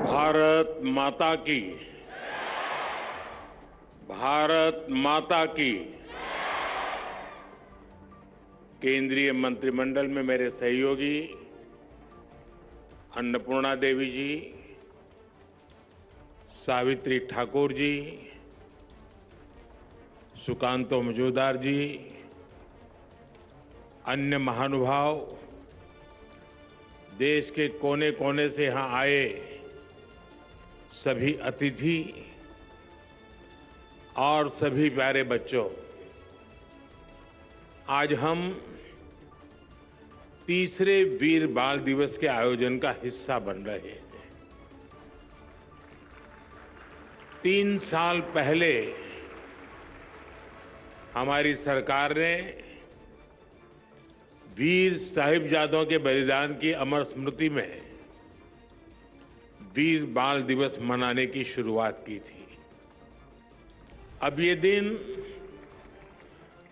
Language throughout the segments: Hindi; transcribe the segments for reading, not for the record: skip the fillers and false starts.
भारत माता की। भारत माता की। केंद्रीय मंत्रिमंडल में मेरे सहयोगी अन्नपूर्णा देवी जी, सावित्री ठाकुर जी, सुकांतो मजूमदार जी, अन्य महानुभाव, देश के कोने कोने से यहां आए सभी अतिथि और सभी प्यारे बच्चों, आज हम तीसरे वीर बाल दिवस के आयोजन का हिस्सा बन रहे हैं। 3 साल पहले हमारी सरकार ने वीर साहिबजादों के बलिदान की अमर स्मृति में वीर बाल दिवस मनाने की शुरुआत की थी। अब ये दिन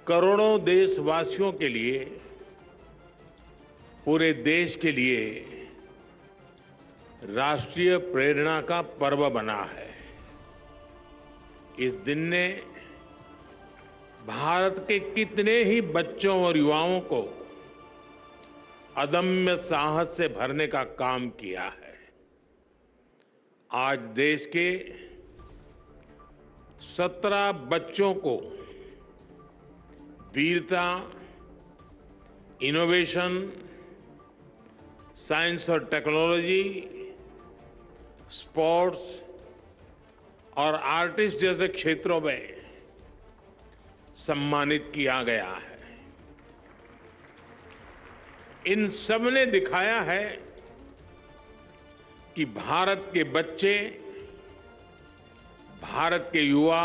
करोड़ों देशवासियों के लिए, पूरे देश के लिए राष्ट्रीय प्रेरणा का पर्व बना है। इस दिन ने भारत के कितने ही बच्चों और युवाओं को अदम्य साहस से भरने का काम किया है। आज देश के 17 बच्चों को वीरता, इनोवेशन, साइंस और टेक्नोलॉजी, स्पोर्ट्स और आर्टिस्ट जैसे क्षेत्रों में सम्मानित किया गया है। इन सब ने दिखाया है कि भारत के बच्चे, भारत के युवा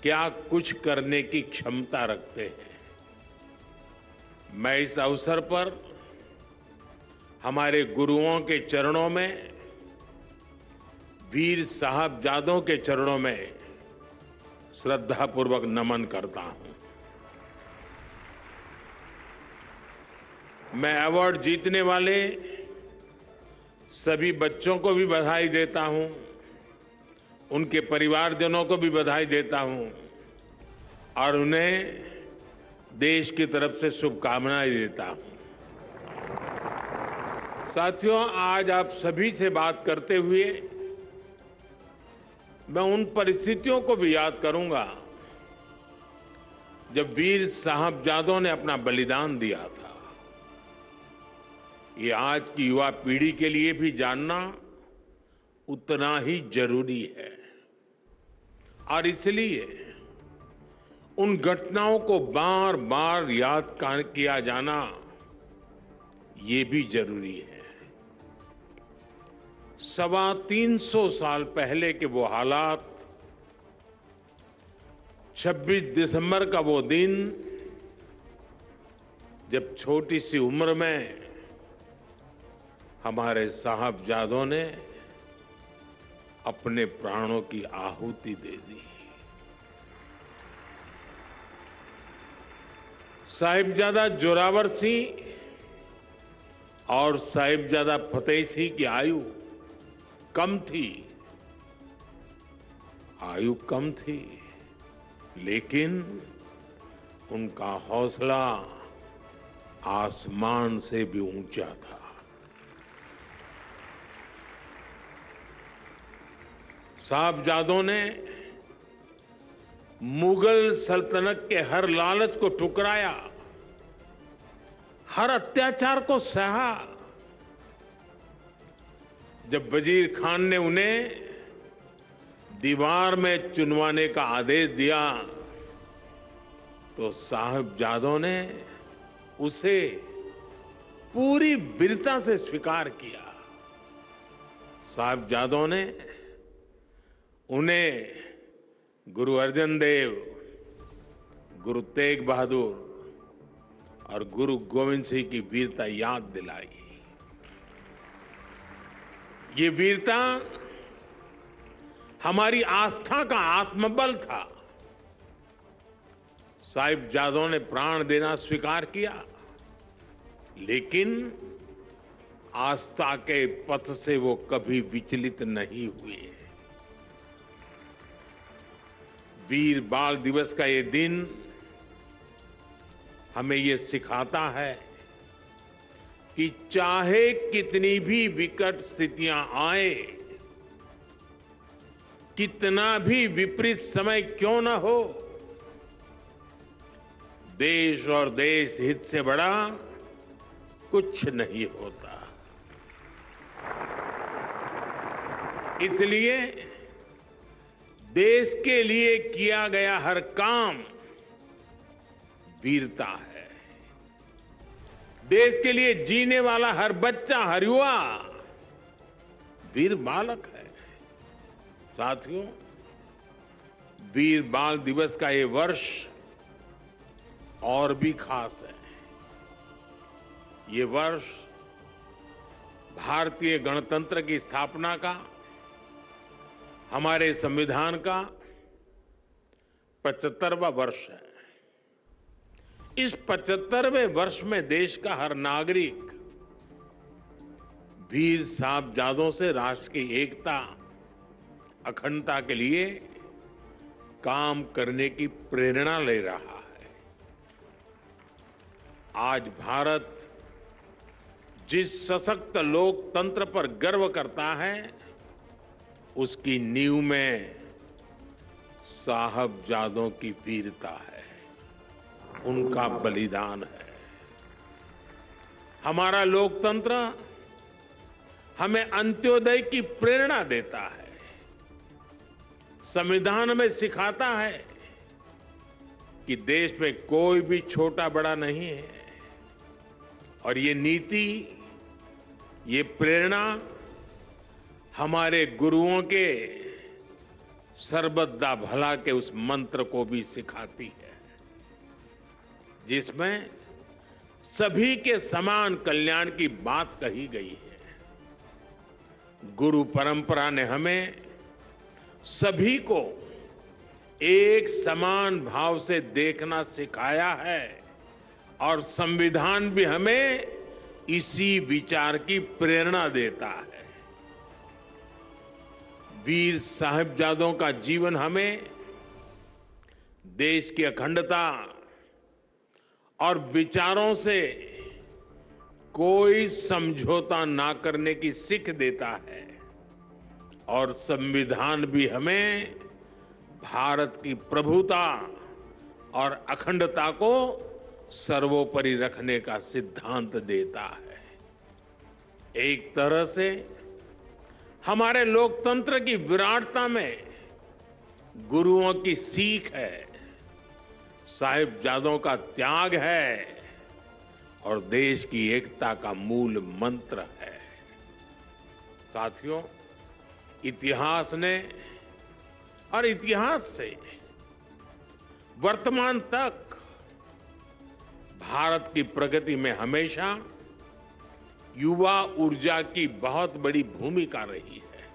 क्या कुछ करने की क्षमता रखते हैं। मैं इस अवसर पर हमारे गुरुओं के चरणों में, वीर साहबजादों के चरणों में श्रद्धापूर्वक नमन करता हूं। मैं अवार्ड जीतने वाले सभी बच्चों को भी बधाई देता हूं, उनके परिवारजनों को भी बधाई देता हूं और उन्हें देश की तरफ से शुभकामनाएं देता हूं। साथियों, आज आप सभी से बात करते हुए मैं उन परिस्थितियों को भी याद करूंगा जब वीर साहबजादों ने अपना बलिदान दिया था। ये आज की युवा पीढ़ी के लिए भी जानना उतना ही जरूरी है और इसलिए उन घटनाओं को बार बार याद किया जाना ये भी जरूरी है। 325 साल पहले के वो हालात, 26 दिसंबर का वो दिन जब छोटी सी उम्र में हमारे साहबजादों ने अपने प्राणों की आहुति दे दी। साहिबजादा जोरावर सिंह और साहिबजादा फतेह सिंह की आयु कम थी, लेकिन उनका हौसला आसमान से भी ऊंचा था। साहबजादों ने मुगल सल्तनत के हर लालच को ठुकराया, हर अत्याचार को सहा। जब वजीर खान ने उन्हें दीवार में चुनवाने का आदेश दिया तो साहबजादों ने उसे पूरी वीरता से स्वीकार किया। साहबजादों ने उन्हें गुरु अर्जन देव, गुरु तेग बहादुर और गुरु गोविंद सिंह की वीरता याद दिलाई। ये वीरता हमारी आस्था का आत्मबल था। साहिबजादों ने प्राण देना स्वीकार किया, लेकिन आस्था के पथ से वो कभी विचलित नहीं हुए। वीर बाल दिवस का ये दिन हमें ये सिखाता है कि चाहे कितनी भी विकट स्थितियां आए, कितना भी विपरीत समय क्यों न हो, देश और देश हित से बड़ा कुछ नहीं होता। इसलिए देश के लिए किया गया हर काम वीरता है। देश के लिए जीने वाला हर बच्चा, हर युवा वीर बालक है। साथियों, वीर बाल दिवस का ये वर्ष और भी खास है। ये वर्ष भारतीय गणतंत्र की स्थापना का, हमारे संविधान का 75वां वर्ष है। इस 75वें वर्ष में देश का हर नागरिक वीर साहबजादों से राष्ट्र की एकता, अखंडता के लिए काम करने की प्रेरणा ले रहा है। आज भारत जिस सशक्त लोकतंत्र पर गर्व करता है, उसकी नींव में साहबजादों की वीरता है, उनका बलिदान है। हमारा लोकतंत्र हमें अंत्योदय की प्रेरणा देता है। संविधान में सिखाता है कि देश में कोई भी छोटा बड़ा नहीं है, और ये नीति, ये प्रेरणा हमारे गुरुओं के सर्वदा भला के उस मंत्र को भी सिखाती है, जिसमें सभी के समान कल्याण की बात कही गई है। गुरु परंपरा ने हमें सभी को एक समान भाव से देखना सिखाया है, और संविधान भी हमें इसी विचार की प्रेरणा देता है। वीर साहिबजादों का जीवन हमें देश की अखंडता और विचारों से कोई समझौता ना करने की सीख देता है, और संविधान भी हमें भारत की प्रभुता और अखंडता को सर्वोपरि रखने का सिद्धांत देता है। एक तरह से हमारे लोकतंत्र की विराटता में गुरुओं की सीख है, साहिबजादों का त्याग है, और देश की एकता का मूल मंत्र है। साथियों, इतिहास ने और इतिहास से वर्तमान तक भारत की प्रगति में हमेशा युवा ऊर्जा की बहुत बड़ी भूमिका रही है।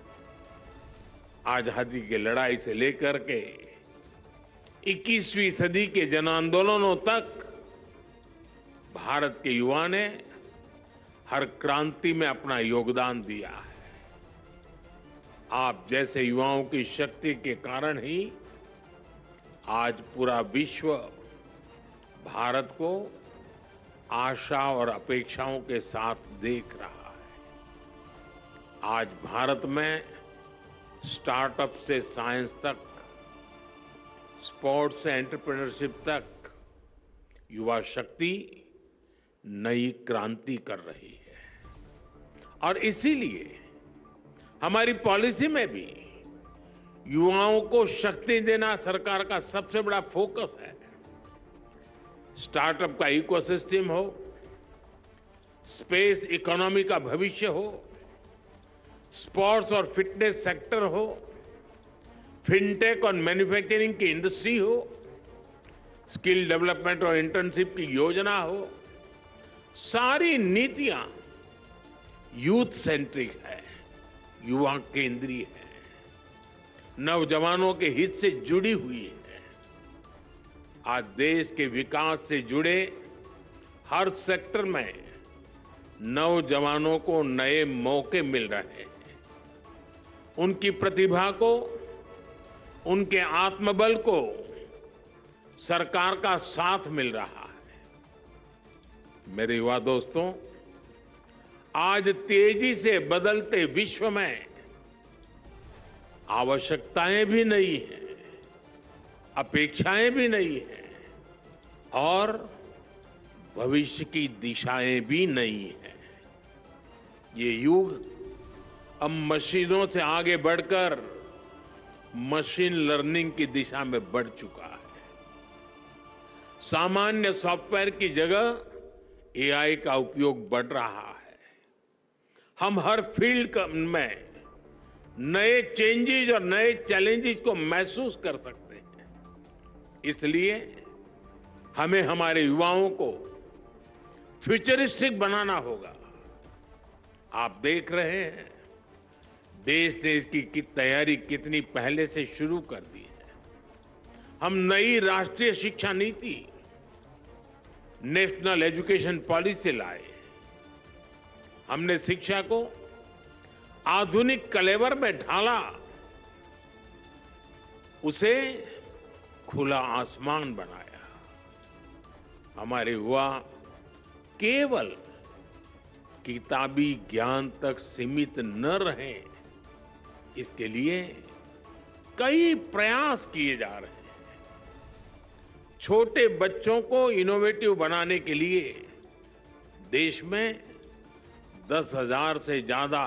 आजादी की लड़ाई से लेकर के 21वीं सदी के जन आंदोलनों तक भारत के युवा ने हर क्रांति में अपना योगदान दिया है। आप जैसे युवाओं की शक्ति के कारण ही आज पूरा विश्व भारत को आशा और अपेक्षाओं के साथ देख रहा है। आज भारत में स्टार्टअप से साइंस तक, स्पोर्ट्स से एंटरप्रेन्योरशिप तक युवा शक्ति नई क्रांति कर रही है, और इसीलिए हमारी पॉलिसी में भी युवाओं को शक्ति देना सरकार का सबसे बड़ा फोकस है। स्टार्टअप का इकोसिस्टम हो, स्पेस इकोनॉमी का भविष्य हो, स्पोर्ट्स और फिटनेस सेक्टर हो, फिनटेक और मैन्युफैक्चरिंग की इंडस्ट्री हो, स्किल डेवलपमेंट और इंटर्नशिप की योजना हो, सारी नीतियां यूथ सेंट्रिक है, युवा केंद्रीय है, नौजवानों के हित से जुड़ी हुई है। आज देश के विकास से जुड़े हर सेक्टर में नौजवानों को नए मौके मिल रहे हैं। उनकी प्रतिभा को, उनके आत्मबल को सरकार का साथ मिल रहा है। मेरे युवा दोस्तों, आज तेजी से बदलते विश्व में आवश्यकताएं भी नई हैं, अपेक्षाएं भी नई हैं और भविष्य की दिशाएं भी नई हैं। ये युग अब मशीनों से आगे बढ़कर मशीन लर्निंग की दिशा में बढ़ चुका है। सामान्य सॉफ्टवेयर की जगह एआई का उपयोग बढ़ रहा है। हम हर फील्ड में नए चेंजेस और नए चैलेंजेस को महसूस कर सकते हैं। इसलिए हमें हमारे युवाओं को फ्यूचरिस्टिक बनाना होगा। आप देख रहे हैं, देश ने इसकी तैयारी कितनी पहले से शुरू कर दी है। हम नई राष्ट्रीय शिक्षा नीति, नेशनल एजुकेशन पॉलिसी लाए। हमने शिक्षा को आधुनिक कलेवर में ढाला, उसे खुला आसमान बनाया। हमारे युवा केवल किताबी ज्ञान तक सीमित न रहें, इसके लिए कई प्रयास किए जा रहे हैं। छोटे बच्चों को इनोवेटिव बनाने के लिए देश में 10,000 से ज्यादा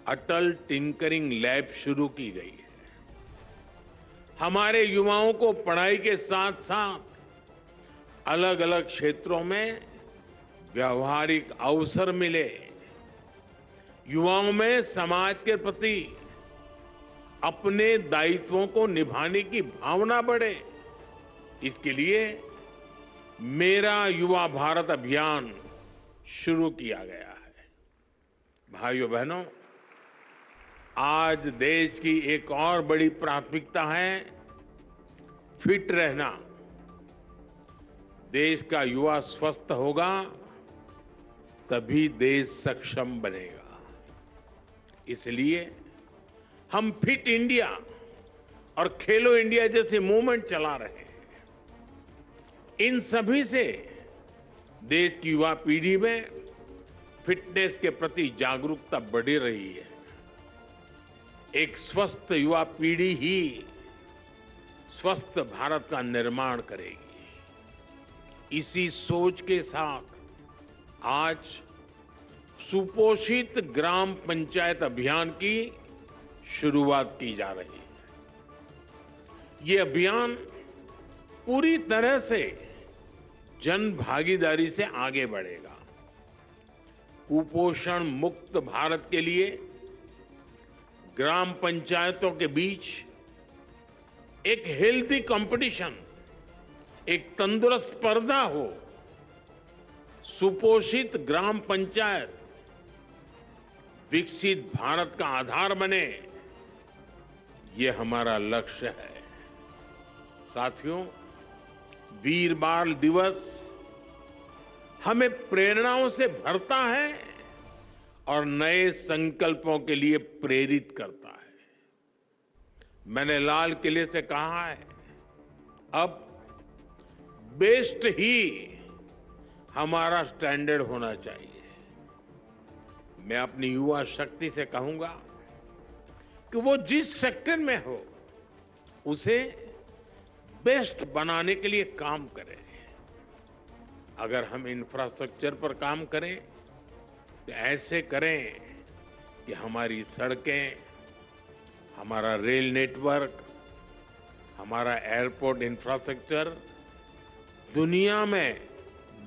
अटल टिंकरिंग लैब शुरू की गई है। हमारे युवाओं को पढ़ाई के साथ साथ अलग अलग क्षेत्रों में व्यावहारिक अवसर मिले, युवाओं में समाज के प्रति अपने दायित्वों को निभाने की भावना बढ़े। इसके लिए मेरा युवा भारत अभियान शुरू किया गया है। भाइयों बहनों, आज देश की एक और बड़ी प्राथमिकता है फिट रहना। देश का युवा स्वस्थ होगा तभी देश सक्षम बनेगा। इसलिए हम फिट इंडिया और खेलो इंडिया जैसे मूवमेंट चला रहे हैं। इन सभी से देश की युवा पीढ़ी में फिटनेस के प्रति जागरूकता बढ़ी रही है। एक स्वस्थ युवा पीढ़ी ही स्वस्थ भारत का निर्माण करेगी। इसी सोच के साथ आज सुपोषित ग्राम पंचायत अभियान की शुरुआत की जा रही है। ये अभियान पूरी तरह से जन भागीदारी से आगे बढ़ेगा। कुपोषण मुक्त भारत के लिए ग्राम पंचायतों के बीच एक हेल्दी कंपटीशन, एक तंदुरुस्त स्पर्धा हो। सुपोषित ग्राम पंचायत विकसित भारत का आधार बने, ये हमारा लक्ष्य है। साथियों, वीर बाल दिवस हमें प्रेरणाओं से भरता है और नए संकल्पों के लिए प्रेरित करता है। मैंने लाल किले से कहा है, अब बेस्ट ही हमारा स्टैंडर्ड होना चाहिए। मैं अपनी युवा शक्ति से कहूंगा कि वो जिस सेक्टर में हो उसे बेस्ट बनाने के लिए काम करें। अगर हम इंफ्रास्ट्रक्चर पर काम करें तो ऐसे करें कि हमारी सड़कें, हमारा रेल नेटवर्क, हमारा एयरपोर्ट इंफ्रास्ट्रक्चर दुनिया में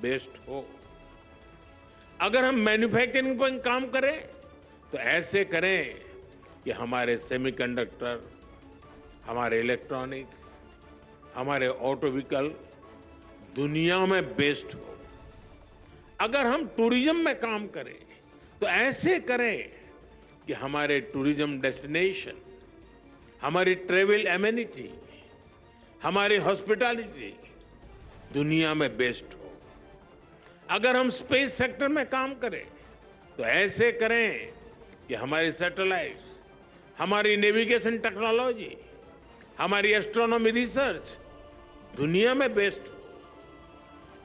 बेस्ट हो। अगर हम मैन्युफैक्चरिंग पर काम करें तो ऐसे करें कि हमारे सेमीकंडक्टर, हमारे इलेक्ट्रॉनिक्स, हमारे ऑटो व्हीकल दुनिया में बेस्ट हो। अगर हम टूरिज्म में काम करें तो ऐसे करें कि हमारे टूरिज्म डेस्टिनेशन, हमारी ट्रेवल एमेनिटी, हमारी हॉस्पिटैलिटी दुनिया में बेस्ट हो। अगर हम स्पेस सेक्टर में काम करें तो ऐसे करें कि हमारी सैटेलाइट्स, हमारी नेविगेशन टेक्नोलॉजी, हमारी एस्ट्रोनॉमी रिसर्च दुनिया में बेस्ट हो।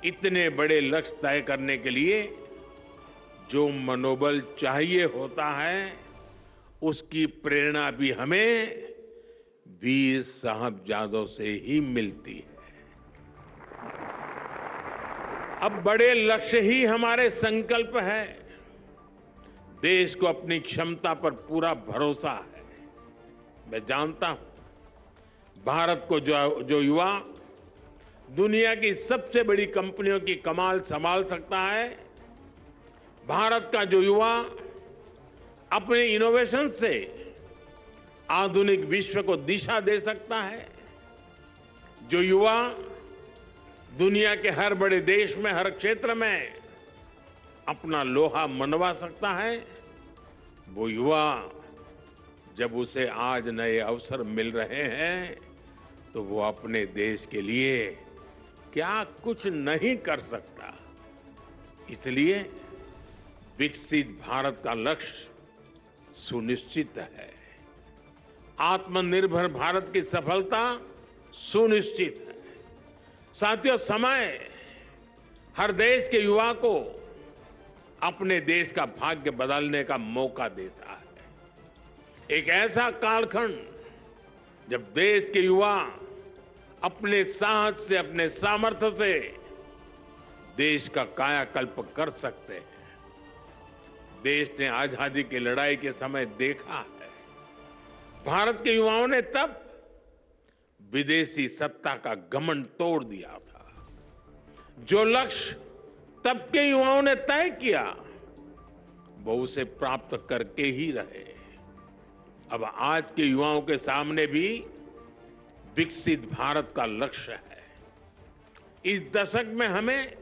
इतने बड़े लक्ष्य तय करने के लिए जो मनोबल चाहिए होता है, उसकी प्रेरणा भी हमें वीर साहबजादों से ही मिलती है। अब बड़े लक्ष्य ही हमारे संकल्प है। देश को अपनी क्षमता पर पूरा भरोसा है। मैं जानता हूं भारत को जो युवा दुनिया की सबसे बड़ी कंपनियों की कमाल संभाल सकता है, भारत का जो युवा अपने इनोवेशन से आधुनिक विश्व को दिशा दे सकता है, जो युवा दुनिया के हर बड़े देश में, हर क्षेत्र में अपना लोहा मनवा सकता है, वो युवा जब उसे आज नए अवसर मिल रहे हैं तो वो अपने देश के लिए क्या कुछ नहीं कर सकता। इसलिए विकसित भारत का लक्ष्य सुनिश्चित है। आत्मनिर्भर भारत की सफलता सुनिश्चित है। साथियों, समय हर देश के युवा को अपने देश का भाग्य बदलने का मौका देता है। एक ऐसा कालखंड जब देश के युवा अपने साहस से, अपने सामर्थ्य से देश का कायाकल्प कर सकते हैं। देश ने आजादी की लड़ाई के समय देखा है, भारत के युवाओं ने तब विदेशी सत्ता का घमंड तोड़ दिया था। जो लक्ष्य तब के युवाओं ने तय किया, वो उसे प्राप्त करके ही रहे। अब आज के युवाओं के सामने भी विकसित भारत का लक्ष्य है। इस दशक में हमें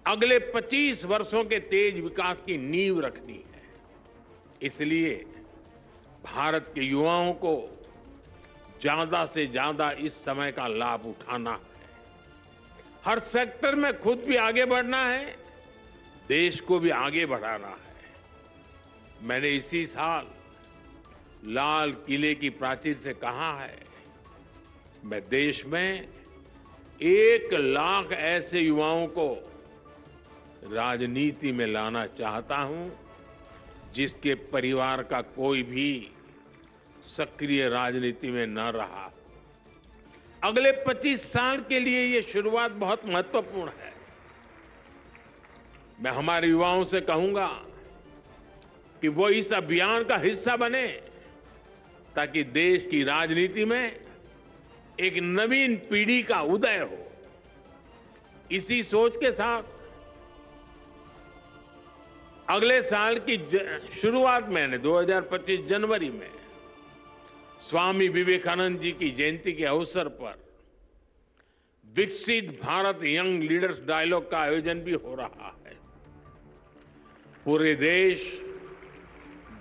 अगले 25 वर्षों के तेज विकास की नींव रखनी है। इसलिए भारत के युवाओं को ज्यादा से ज्यादा इस समय का लाभ उठाना है। हर सेक्टर में खुद भी आगे बढ़ना है, देश को भी आगे बढ़ाना है। मैंने इसी साल लाल किले की प्राचीर से कहा है, मैं देश में 1 लाख ऐसे युवाओं को राजनीति में लाना चाहता हूं जिसके परिवार का कोई भी सक्रिय राजनीति में न रहा। अगले 25 साल के लिए ये शुरुआत बहुत महत्वपूर्ण है। मैं हमारे युवाओं से कहूंगा कि वो इस अभियान का हिस्सा बने ताकि देश की राजनीति में एक नवीन पीढ़ी का उदय हो। इसी सोच के साथ अगले साल की शुरुआत मैंने 2025 जनवरी में स्वामी विवेकानंद जी की जयंती के अवसर पर विकसित भारत यंग लीडर्स डायलॉग का आयोजन भी हो रहा है। पूरे देश,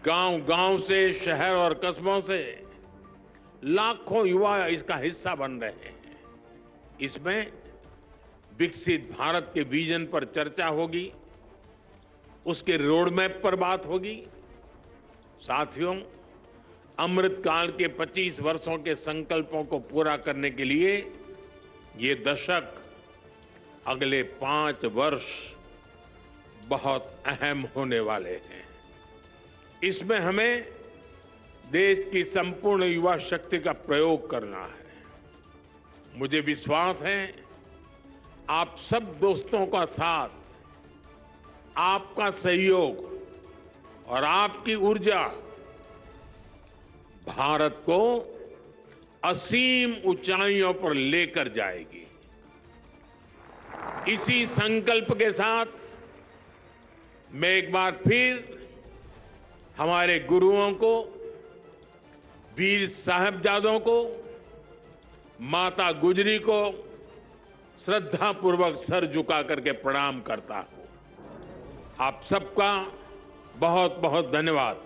गांव-गांव से, शहर और कस्बों से लाखों युवा इसका हिस्सा बन रहे हैं। इसमें विकसित भारत के विजन पर चर्चा होगी, उसके रोड मैप पर बात होगी। साथियों, अमृतकाल के 25 वर्षों के संकल्पों को पूरा करने के लिए ये दशक, अगले 5 वर्ष बहुत अहम होने वाले हैं। इसमें हमें देश की संपूर्ण युवा शक्ति का प्रयोग करना है। मुझे विश्वास है आप सब दोस्तों का साथ, आपका सहयोग और आपकी ऊर्जा भारत को असीम ऊंचाइयों पर लेकर जाएगी। इसी संकल्प के साथ मैं एक बार फिर हमारे गुरुओं को, वीर साहिबजादों को, माता गुजरी को श्रद्धापूर्वक सर झुका करके प्रणाम करता हूं। आप सबका बहुत बहुत धन्यवाद।